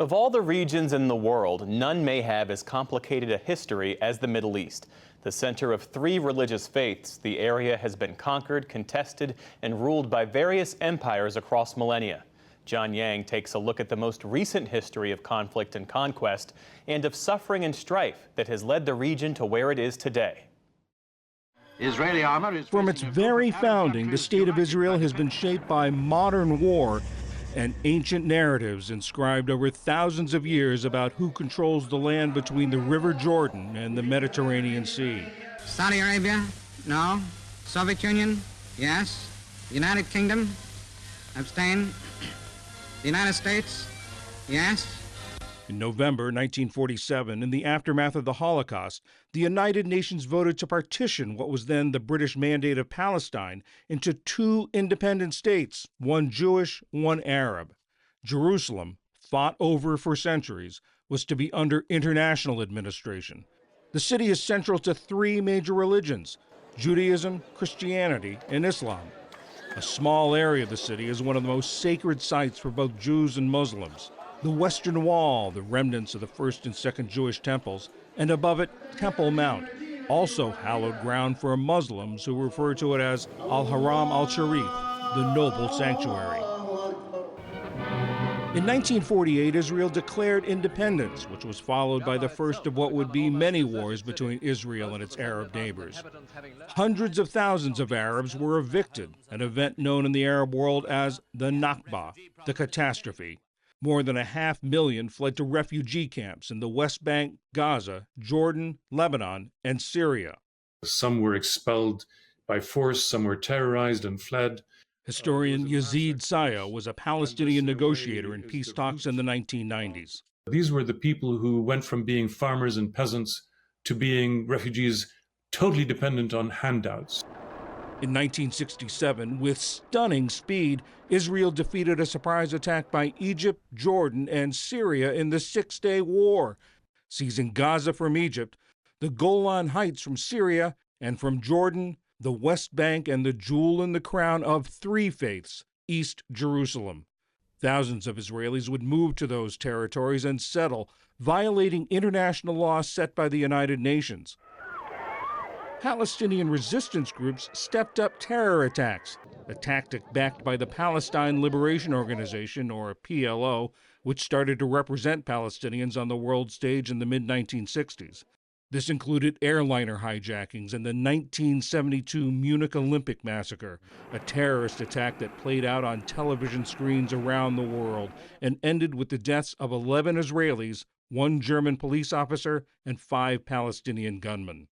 Of all the regions in the world, none may have as complicated a history as the Middle East. The center of three religious faiths, the area has been conquered, contested, and ruled by various empires across millennia. John Yang takes a look at the most recent history of conflict and conquest and of suffering and strife that has led the region to where it is today. Israeli armor is From its very founding, the State of Israel has been shaped by modern war and ancient narratives inscribed over thousands of years about who controls the land between the River Jordan and the Mediterranean Sea. Saudi Arabia? No. Soviet Union? Yes. United Kingdom? Abstain. The United States? Yes. In November 1947, in the aftermath of the Holocaust, the United Nations voted to partition what was then the British Mandate of Palestine into two independent states, one Jewish, one Arab. Jerusalem, fought over for centuries, was to be under international administration. The city is central to three major religions: Judaism, Christianity, and Islam. A small area of the city is one of the most sacred sites for both Jews and Muslims. The Western Wall, the remnants of the first and second Jewish temples, and above it, Temple Mount, also hallowed ground for Muslims who refer to it as Al-Haram al-Sharif, the noble sanctuary. In 1948, Israel declared independence, which was followed by the first of what would be many wars between Israel and its Arab neighbors. Hundreds of thousands of Arabs were evicted, an event known in the Arab world as the Nakba, the catastrophe. More than 500,000 fled to refugee camps in the West Bank, Gaza, Jordan, Lebanon, and Syria. Some were expelled by force, some were terrorized and fled. Historian Yazid Saya was a Palestinian negotiator in peace talks in the 1990s. These were the people who went from being farmers and peasants to being refugees totally dependent on handouts. In 1967, with stunning speed, Israel defeated a surprise attack by Egypt, Jordan, and Syria in the Six-Day War, seizing Gaza from Egypt, the Golan Heights from Syria, and from Jordan, the West Bank and the jewel in the crown of three faiths, East Jerusalem. Thousands of Israelis would move to those territories and settle, violating international law set by the United Nations. Palestinian resistance groups stepped up terror attacks, a tactic backed by the Palestine Liberation Organization, or PLO, which started to represent Palestinians on the world stage in the mid-1960s. This included airliner hijackings and the 1972 Munich Olympic massacre, a terrorist attack that played out on television screens around the world and ended with the deaths of 11 Israelis, 1 German police officer, and 5 Palestinian gunmen.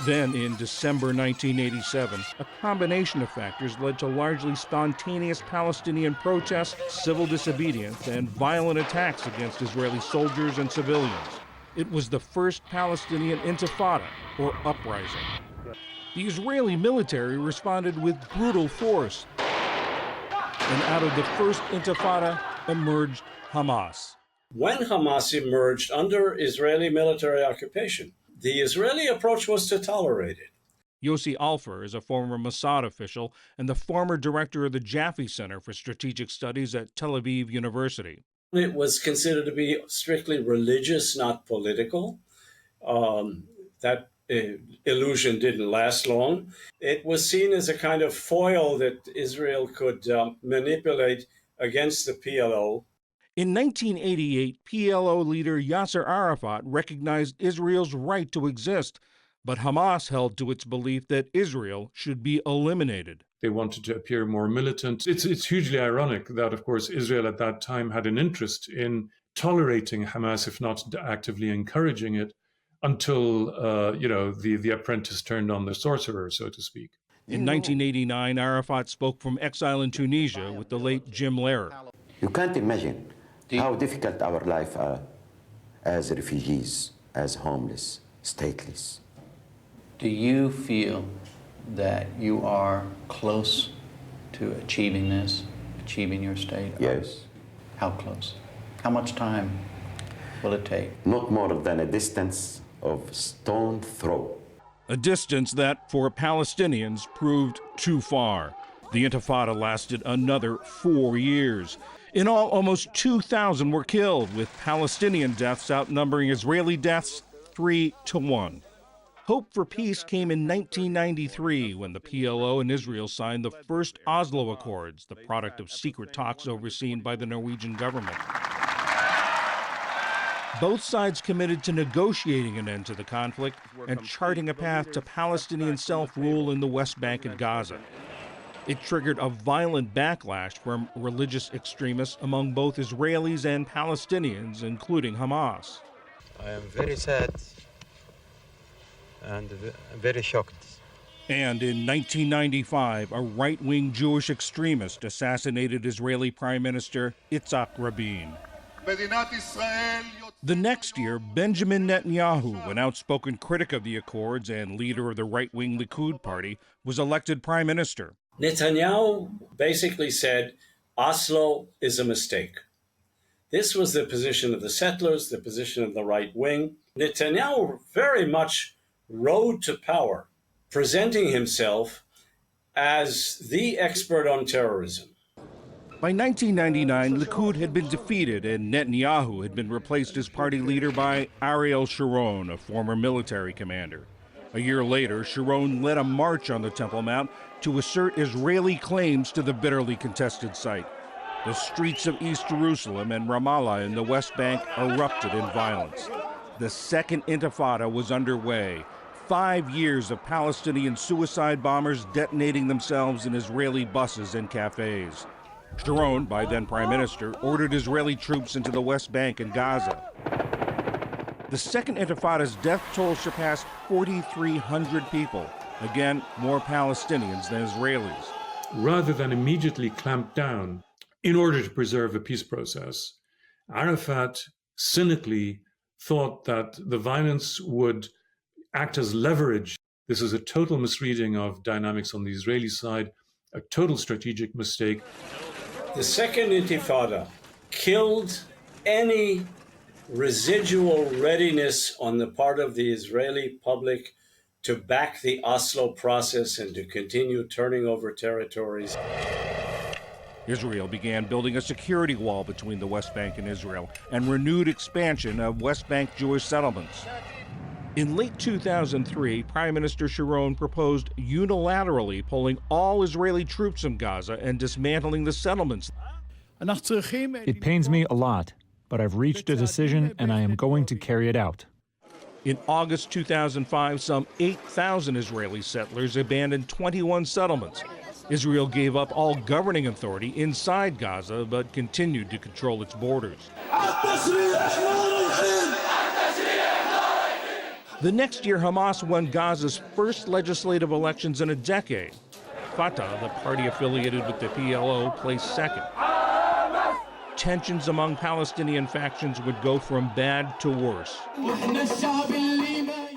Then, in December 1987, a combination of factors led to largely spontaneous Palestinian protests, civil disobedience, and violent attacks against Israeli soldiers and civilians. It was the first Palestinian intifada, or uprising. The Israeli military responded with brutal force, and out of the first intifada emerged Hamas. When Hamas emerged under Israeli military occupation, the Israeli approach was to tolerate it. Yossi Alfer is a former Mossad official and the former director of the Jaffe Center for Strategic Studies at Tel Aviv University. It was considered to be strictly religious, not political. That illusion didn't last long. It was seen as a kind of foil that Israel could manipulate against the PLO. In 1988, PLO leader Yasser Arafat recognized Israel's right to exist, but Hamas held to its belief that Israel should be eliminated. They wanted to appear more militant. It's hugely ironic that, of course, Israel at that time had an interest in tolerating Hamas, if not actively encouraging it, until the apprentice turned on the sorcerer, so to speak. In 1989, Arafat spoke from exile in Tunisia with the late Jim Lehrer. You can't imagine how difficult our life are as refugees, as homeless, stateless. Do you feel that you are close to achieving this, achieving your state? Yes. How close? How much time will it take? Not more than a distance of stone throw. A distance that, for Palestinians, proved too far. The Intifada lasted another 4 years. In all, almost 2,000 were killed, with Palestinian deaths outnumbering Israeli deaths 3-1. Hope for peace came in 1993 when the PLO and Israel signed the first Oslo Accords, the product of secret talks overseen by the Norwegian government. Both sides committed to negotiating an end to the conflict and charting a path to Palestinian self-rule in the West Bank and Gaza. It triggered a violent backlash from religious extremists among both Israelis and Palestinians, including Hamas. I am very sad and very shocked. And in 1995, a right-wing Jewish extremist assassinated Israeli Prime Minister Yitzhak Rabin. The next year, Benjamin Netanyahu, an outspoken critic of the Accords and leader of the right-wing Likud party, was elected prime minister. Netanyahu basically said, Oslo is a mistake. This was the position of the settlers, the position of the right wing. Netanyahu very much rode to power, presenting himself as the expert on terrorism. By 1999, Likud had been defeated and Netanyahu had been replaced as party leader by Ariel Sharon, a former military commander. A year later, Sharon led a march on the Temple Mount to assert Israeli claims to the bitterly contested site. The streets of East Jerusalem and Ramallah in the West Bank erupted in violence. The Second Intifada was underway. 5 years of Palestinian suicide bombers detonating themselves in Israeli buses and cafes. Sharon, by then Prime Minister, ordered Israeli troops into the West Bank and Gaza. The Second Intifada's death toll surpassed 4,300 people. Again, more Palestinians than Israelis. Rather than immediately clamp down in order to preserve a peace process, Arafat cynically thought that the violence would act as leverage. This is a total misreading of dynamics on the Israeli side, a total strategic mistake. The Second Intifada killed any residual readiness on the part of the Israeli public to back the Oslo process and to continue turning over territories. Israel began building a security wall between the West Bank and Israel and renewed expansion of West Bank Jewish settlements. In late 2003, Prime Minister Sharon proposed unilaterally pulling all Israeli troops from Gaza and dismantling the settlements. It pains me a lot, but I've reached a decision and I am going to carry it out. In August 2005, some 8,000 Israeli settlers abandoned 21 settlements. Israel gave up all governing authority inside Gaza, but continued to control its borders. The next year, Hamas won Gaza's first legislative elections in a decade. Fatah, the party affiliated with the PLO, placed second. Tensions among Palestinian factions would go from bad to worse.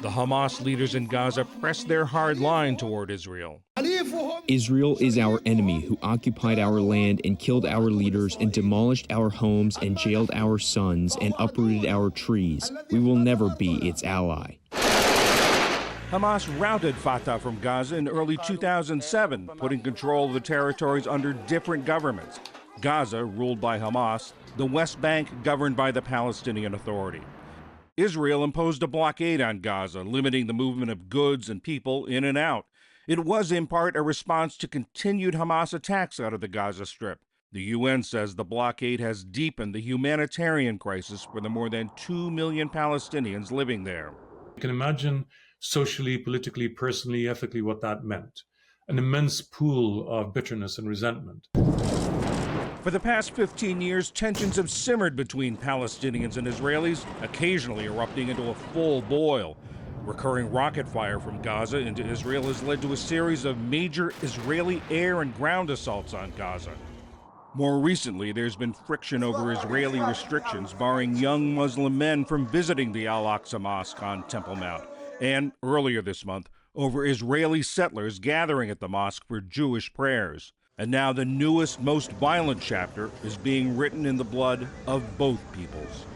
The Hamas leaders in Gaza pressed their hard line toward Israel. Israel is our enemy who occupied our land and killed our leaders and demolished our homes and jailed our sons and uprooted our trees. We will never be its ally. Hamas routed Fatah from Gaza in early 2007, putting control of the territories under different governments. Gaza, ruled by Hamas, the West Bank, governed by the Palestinian Authority. Israel imposed a blockade on Gaza, limiting the movement of goods and people in and out. It was in part a response to continued Hamas attacks out of the Gaza Strip. The UN says the blockade has deepened the humanitarian crisis for the more than 2 million Palestinians living there. You can imagine socially, politically, personally, ethically what that meant. An immense pool of bitterness and resentment. For the past 15 years, tensions have simmered between Palestinians and Israelis, occasionally erupting into a full boil. Recurring rocket fire from Gaza into Israel has led to a series of major Israeli air and ground assaults on Gaza. More recently, there's been friction over Israeli restrictions barring young Muslim men from visiting the Al-Aqsa Mosque on Temple Mount, and earlier this month, over Israeli settlers gathering at the mosque for Jewish prayers. And now the newest, most violent chapter is being written in the blood of both peoples.